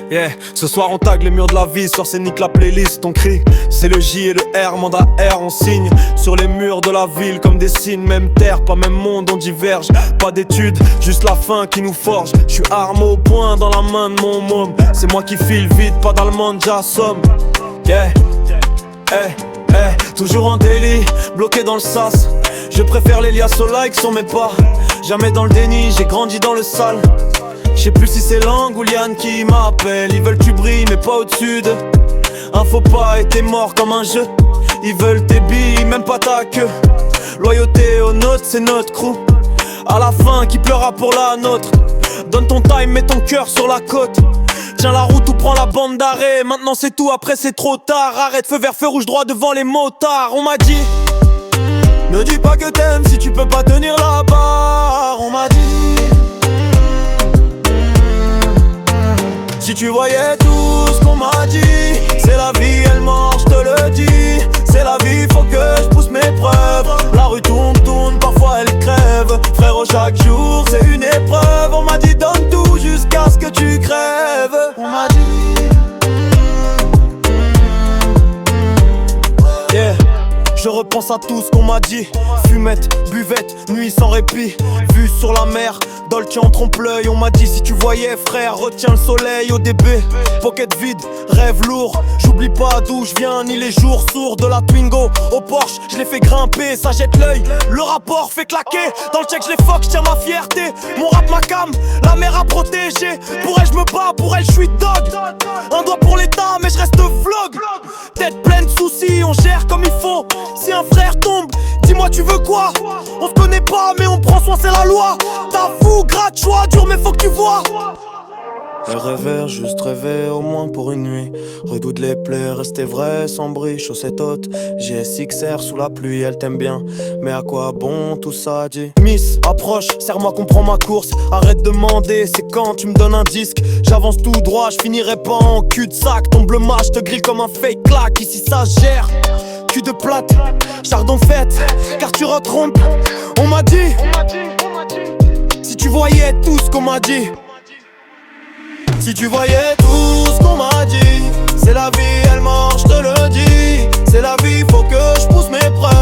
Yeah. Ce soir on tag les murs de la vie, ce soir c'est nique la playlist, on crie. C'est le J et le R, mandat R, on signe. Sur les murs de la ville comme des signes, même terre, pas même monde, on diverge. Pas d'études, juste la faim qui nous forge. J'suis arme au poing dans la main de mon môme. C'est moi qui file vite, pas dans le monde, j'assomme. Yeah, toujours en délit, bloqué dans le sas. Je préfère les liasses au like sur mes pas. Jamais dans le déni, j'ai grandi dans le sale. Je sais plus si c'est Lang ou Liane qui m'appelle. Ils veulent que tu brilles mais pas au-dessus de un faux pas et t'es mort comme un jeu. Ils veulent tes billes, même pas ta queue. Loyauté aux nôtres, c'est notre crew. À la fin, qui pleura pour la nôtre. Donne ton time, mets ton cœur sur la côte. Tiens la route ou prends la bande d'arrêt. Maintenant c'est tout, après c'est trop tard. Arrête, feu vert, feu rouge droit devant les motards. On m'a dit, ne dis pas que t'aimes si tu peux pas tenir la barre. On m'a dit, si tu voyais tout ce qu'on m'a dit. C'est la vie, elle mord, je te le dis. C'est la vie, faut que je pousse mes preuves. La rue tourne, tourne, parfois elle crève. Frérot, chaque jour c'est une épreuve. On m'a dit donne tout jusqu'à ce que tu crèves. On m'a dit, yeah. Je repense à tout ce qu'on m'a dit. Fumette, buvette, nuit sans répit. Vue sur la mer, Dolce en trompe-l'œil. On m'a dit si tu voyais frère, retiens le soleil au début. Pocket vide, rêve lourd. J'oublie pas d'où je viens ni les jours sourds. De la Twingo au Porsche, je l'ai fait grimper, ça jette l'œil. Le rapport fait claquer, dans le check je les fuck, je tiens ma fierté. Mon rap ma cam, la mer à protéger. Pour elle je me bats, pour elle je suis dog. Un doigt pour l'état mais je reste vlog. Tête pleine de soucis, on gère comme il faut. Si un frère tombe, dis-moi tu veux quoi? On se connaît pas mais on prend soin, c'est la loi. T'avoues, gratte, choix dur mais faut que tu vois. Elle rêvait, juste rêver au moins pour une nuit. Redoute les plaies, rester vrai, sans bruit, chaussettes hautes. GSXR sous la pluie, elle t'aime bien. Mais à quoi bon tout ça dit? Miss, approche, serre-moi qu'on prend ma course. Arrête de demander, c'est quand tu me donnes un disque. J'avance tout droit, je finirai pas en cul-de-sac. Ton bleu match te grille comme un fake claque, ici ça se gère. Cul de plate, chardon fête, car tu retrompes. On m'a dit, si tu voyais tout ce qu'on m'a dit. Si tu voyais tout ce qu'on m'a dit. C'est la vie, elle mord, je te le dis. C'est la vie, faut que je pousse mes preuves.